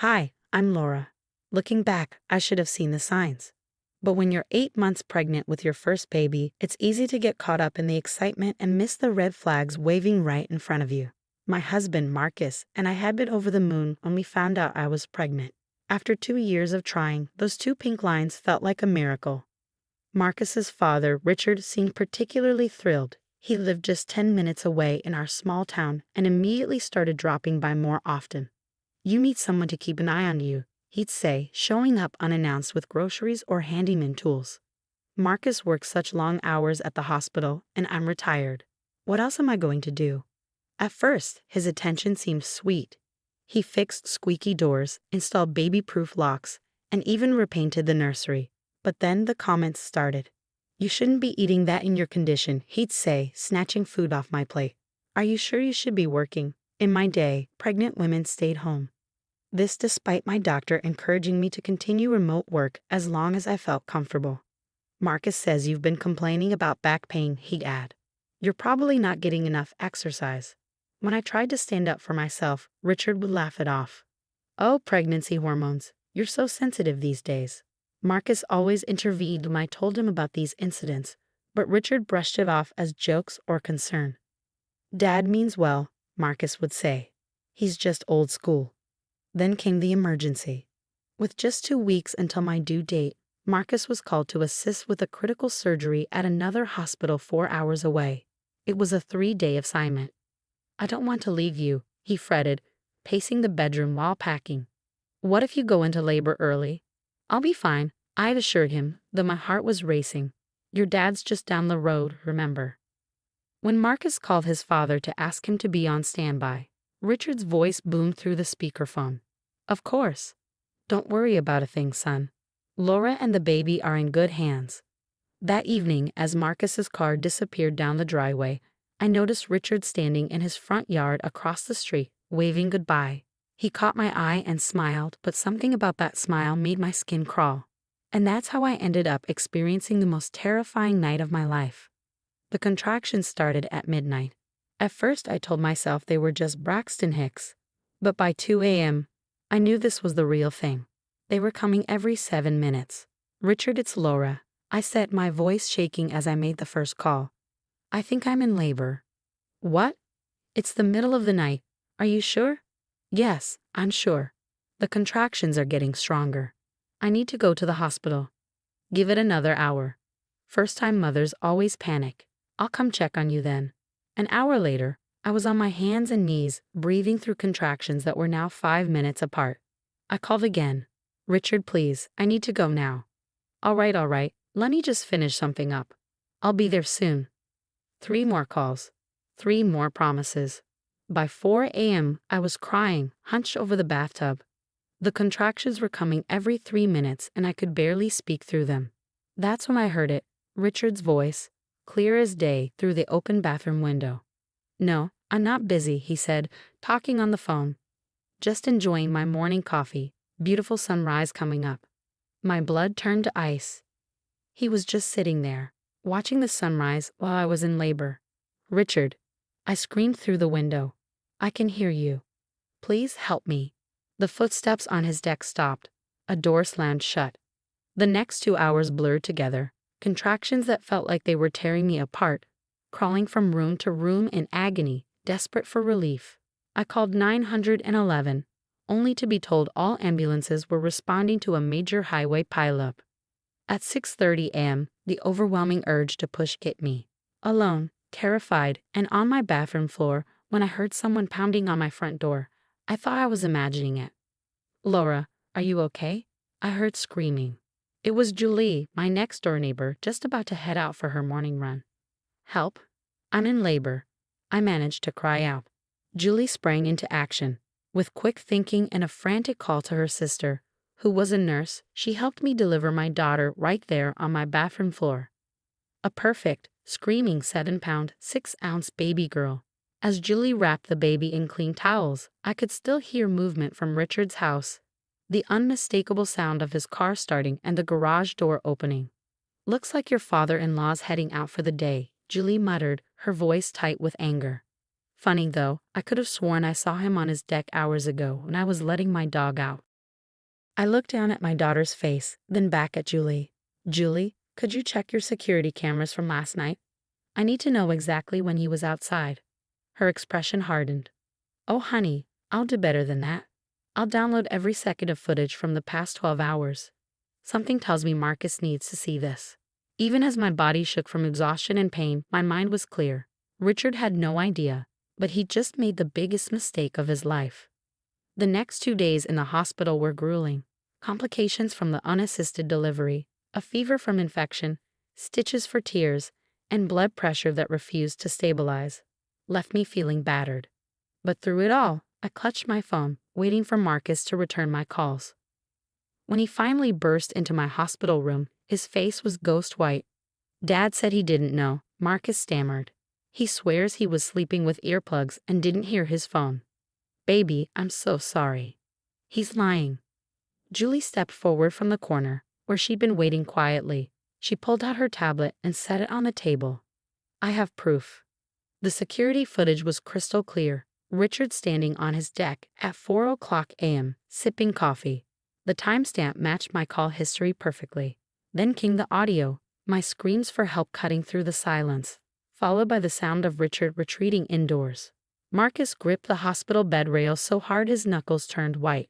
Hi, I'm Laura. Looking back, I should have seen the signs. But when you're 8 months pregnant with your first baby, it's easy to get caught up in the excitement and miss the red flags waving right in front of you. My husband, Marcus, and I had been over the moon when we found out I was pregnant. After 2 years of trying, those two pink lines felt like a miracle. Marcus's father, Richard, seemed particularly thrilled. He lived just 10 minutes away in our small town and immediately started dropping by more often. "You need someone to keep an eye on you," he'd say, showing up unannounced with groceries or handyman tools. "Marcus works such long hours at the hospital, and I'm retired. What else am I going to do?" At first, his attention seemed sweet. He fixed squeaky doors, installed baby-proof locks, and even repainted the nursery. But then the comments started. "You shouldn't be eating that in your condition," he'd say, snatching food off my plate. "Are you sure you should be working?" In my day, pregnant women stayed home. This despite my doctor encouraging me to continue remote work as long as I felt comfortable. "Marcus says you've been complaining about back pain," he'd add. "You're probably not getting enough exercise." When I tried to stand up for myself, Richard would laugh it off. "Oh, pregnancy hormones. You're so sensitive these days." Marcus always intervened when I told him about these incidents, but Richard brushed it off as jokes or concern. "Dad means well," Marcus would say. "He's just old school." Then came the emergency. With just 2 weeks until my due date, Marcus was called to assist with a critical surgery at another hospital 4 hours away. It was a 3-day assignment. "I don't want to leave you," he fretted, pacing the bedroom while packing. "What if you go into labor early?" "I'll be fine," I'd assured him, though my heart was racing. "Your dad's just down the road, remember." When Marcus called his father to ask him to be on standby, Richard's voice boomed through the speakerphone. "Of course. Don't worry about a thing, son. Laura and the baby are in good hands." That evening, as Marcus's car disappeared down the driveway, I noticed Richard standing in his front yard across the street, waving goodbye. He caught my eye and smiled, but something about that smile made my skin crawl. And that's how I ended up experiencing the most terrifying night of my life. The contractions started at midnight. At first I told myself they were just Braxton Hicks. But by 2 a.m., I knew this was the real thing. They were coming every 7 minutes. "Richard, it's Laura," I said, my voice shaking as I made the first call. "I think I'm in labor." "What?" "It's the middle of the night. Are you sure?" "Yes, I'm sure. The contractions are getting stronger. I need to go to the hospital." "Give it another hour. First-time mothers always panic. I'll come check on you then." An hour later, I was on my hands and knees, breathing through contractions that were now 5 minutes apart. I called again. "Richard, please, I need to go now." All right, let me just finish something up. I'll be there soon." 3 more calls. 3 more promises. By 4 a.m., I was crying, hunched over the bathtub. The contractions were coming every 3 minutes, and I could barely speak through them. That's when I heard it, Richard's voice, clear as day through the open bathroom window. "No, I'm not busy," he said, talking on the phone. "Just enjoying my morning coffee. Beautiful sunrise coming up." My blood turned to ice. He was just sitting there, watching the sunrise while I was in labor. "Richard," I screamed through the window. "I can hear you. Please help me." The footsteps on his deck stopped. A door slammed shut. The next 2 hours blurred together, contractions that felt like they were tearing me apart, crawling from room to room in agony, desperate for relief. I called 911, only to be told all ambulances were responding to a major highway pileup. At 6:30 a.m., the overwhelming urge to push hit me. Alone, terrified, and on my bathroom floor when I heard someone pounding on my front door, I thought I was imagining it. "Laura, are you okay?" I heard screaming. It was Julie, my next-door neighbor, just about to head out for her morning run. "Help. I'm in labor," I managed to cry out. Julie sprang into action. With quick thinking and a frantic call to her sister, who was a nurse, she helped me deliver my daughter right there on my bathroom floor. A perfect, screaming 7-pound, 6-ounce baby girl. As Julie wrapped the baby in clean towels, I could still hear movement from Richard's house. The unmistakable sound of his car starting and the garage door opening. "Looks like your father-in-law's heading out for the day," Julie muttered, her voice tight with anger. Funny though, I could have sworn I saw him on his deck hours ago when I was letting my dog out. I looked down at my daughter's face, then back at Julie. Julie, could you check your security cameras from last night? I need to know exactly when he was outside. Her expression hardened. Oh, honey, I'll do better than that. I'll download every second of footage from the past 12 hours. Something tells me Marcus needs to see this. Even as my body shook from exhaustion and pain, my mind was clear. Richard had no idea, but he just made the biggest mistake of his life. The next 2 days in the hospital were grueling. Complications from the unassisted delivery, a fever from infection, stitches for tears, and blood pressure that refused to stabilize, left me feeling battered. But through it all, I clutched my phone, waiting for Marcus to return my calls. When he finally burst into my hospital room, his face was ghost white. Dad said he didn't know, Marcus stammered. He swears he was sleeping with earplugs and didn't hear his phone. Baby, I'm so sorry. He's lying. Julie stepped forward from the corner, where she'd been waiting quietly. She pulled out her tablet and set it on the table. I have proof. The security footage was crystal clear. Richard standing on his deck at 4:00 a.m., sipping coffee. The timestamp matched my call history perfectly. Then came the audio, my screams for help cutting through the silence, followed by the sound of Richard retreating indoors. Marcus gripped the hospital bed rail so hard his knuckles turned white.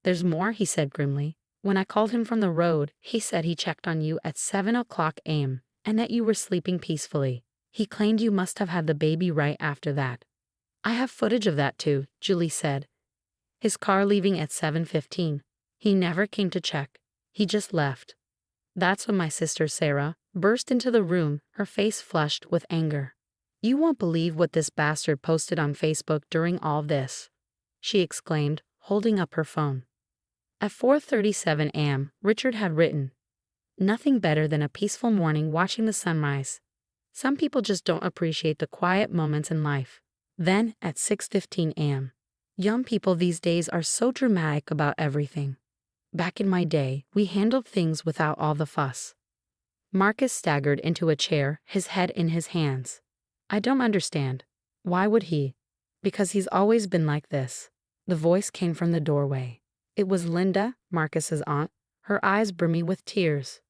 There's more, he said grimly. When I called him from the road, he said he checked on you at 7:00 a.m. and that you were sleeping peacefully. He claimed you must have had the baby right after that. I have footage of that too, Julie said. His car leaving at 7:15. He never came to check. He just left. That's when my sister Sarah burst into the room, her face flushed with anger. You won't believe what this bastard posted on Facebook during all this, she exclaimed, holding up her phone. At 4:37 a.m., Richard had written, nothing better than a peaceful morning watching the sunrise. Some people just don't appreciate the quiet moments in life. Then, at 6:15 a.m., young people these days are so dramatic about everything. Back in my day, we handled things without all the fuss. Marcus staggered into a chair, his head in his hands. I don't understand. Why would he? Because he's always been like this. The voice came from the doorway. It was Linda, Marcus's aunt, her eyes brimming with tears.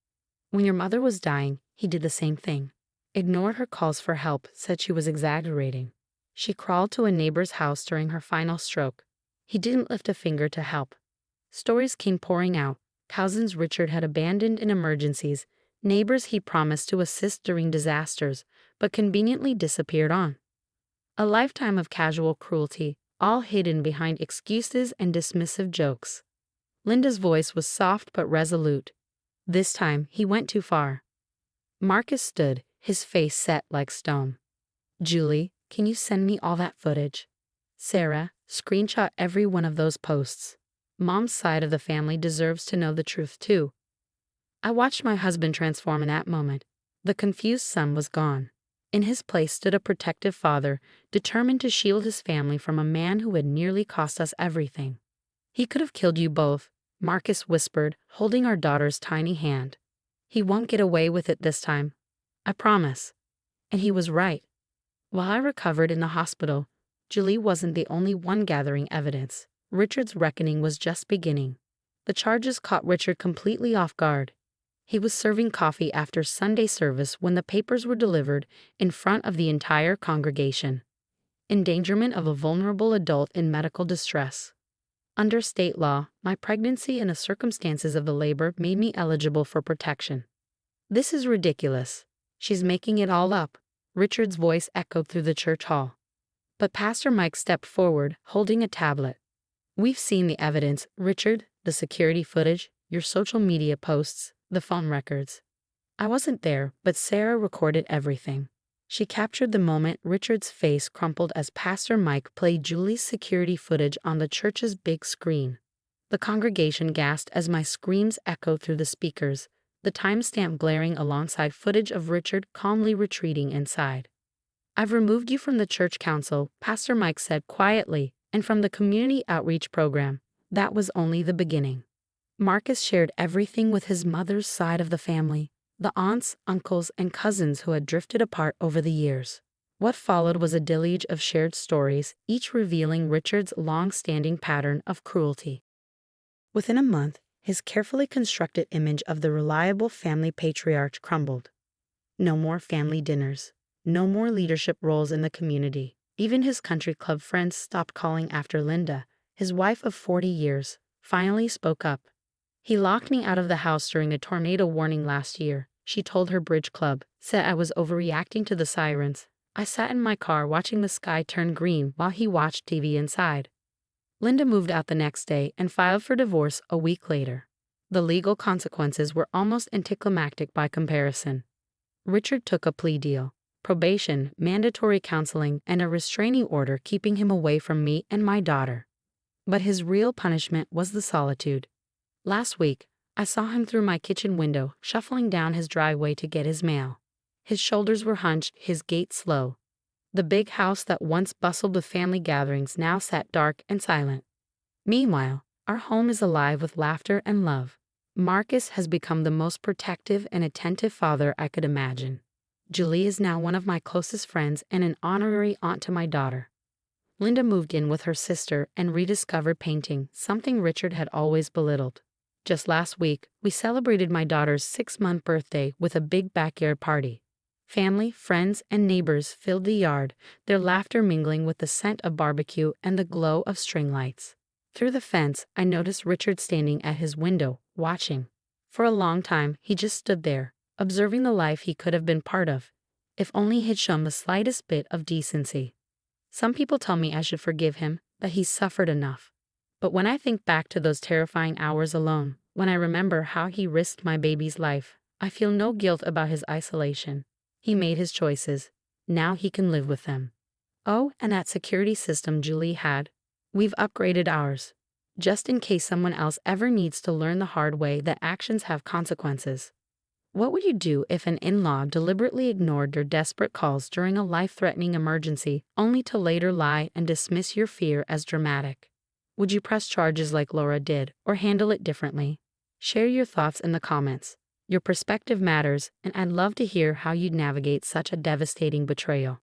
When your mother was dying, he did the same thing. Ignored her calls for help, said she was exaggerating. She crawled to a neighbor's house during her final stroke. He didn't lift a finger to help. Stories came pouring out. Cousins Richard had abandoned in emergencies, neighbors he promised to assist during disasters, but conveniently disappeared on. A lifetime of casual cruelty, all hidden behind excuses and dismissive jokes. Linda's voice was soft but resolute. This time, he went too far. Marcus stood, his face set like stone. Julie, can you send me all that footage? Sarah, screenshot every one of those posts. Mom's side of the family deserves to know the truth too. I watched my husband transform in that moment. The confused son was gone. In his place stood a protective father, determined to shield his family from a man who had nearly cost us everything. He could have killed you both, Marcus whispered, holding our daughter's tiny hand. He won't get away with it this time. I promise. And he was right. While I recovered in the hospital, Julie wasn't the only one gathering evidence. Richard's reckoning was just beginning. The charges caught Richard completely off guard. He was serving coffee after Sunday service when the papers were delivered in front of the entire congregation. Endangerment of a vulnerable adult in medical distress. Under state law, my pregnancy and the circumstances of the labor made me eligible for protection. This is ridiculous. She's making it all up. Richard's voice echoed through the church hall. But Pastor Mike stepped forward, holding a tablet. We've seen the evidence, Richard, the security footage, your social media posts, the phone records. I wasn't there, but Sarah recorded everything. She captured the moment Richard's face crumpled as Pastor Mike played Julie's security footage on the church's big screen. The congregation gasped as my screams echoed through the speakers, the timestamp glaring alongside footage of Richard calmly retreating inside. I've removed you from the church council, Pastor Mike said quietly, and from the community outreach program. That was only the beginning. Marcus shared everything with his mother's side of the family, the aunts, uncles, and cousins who had drifted apart over the years. What followed was a deluge of shared stories, each revealing Richard's long-standing pattern of cruelty. Within a month, His carefully constructed image of the reliable family patriarch crumbled. No more family dinners. No more leadership roles in the community. Even his country club friends stopped calling after Linda, his wife of 40 years, finally spoke up. He locked me out of the house during a tornado warning last year, she told her bridge club, said I was overreacting to the sirens. I sat in my car watching the sky turn green while he watched TV inside. Linda moved out the next day and filed for divorce a week later. The legal consequences were almost anticlimactic by comparison. Richard took a plea deal, probation, mandatory counseling, and a restraining order keeping him away from me and my daughter. But his real punishment was the solitude. Last week, I saw him through my kitchen window, shuffling down his driveway to get his mail. His shoulders were hunched, his gait slow. The big house that once bustled with family gatherings now sat dark and silent. Meanwhile, our home is alive with laughter and love. Marcus has become the most protective and attentive father I could imagine. Julie is now one of my closest friends and an honorary aunt to my daughter. Linda moved in with her sister and rediscovered painting, something Richard had always belittled. Just last week, we celebrated my daughter's 6-month birthday with a big backyard party. Family, friends, and neighbors filled the yard, their laughter mingling with the scent of barbecue and the glow of string lights. Through the fence, I noticed Richard standing at his window, watching. For a long time, he just stood there, observing the life he could have been part of, if only he'd shown the slightest bit of decency. Some people tell me I should forgive him, that he's suffered enough. But when I think back to those terrifying hours alone, when I remember how he risked my baby's life, I feel no guilt about his isolation. He made his choices. Now he can live with them. Oh, and that security system Julie had. We've upgraded ours, just in case someone else ever needs to learn the hard way that actions have consequences. What would you do if an in-law deliberately ignored your desperate calls during a life-threatening emergency, only to later lie and dismiss your fear as dramatic? Would you press charges like Laura did, or handle it differently? Share your thoughts in the comments. Your perspective matters, and I'd love to hear how you'd navigate such a devastating betrayal.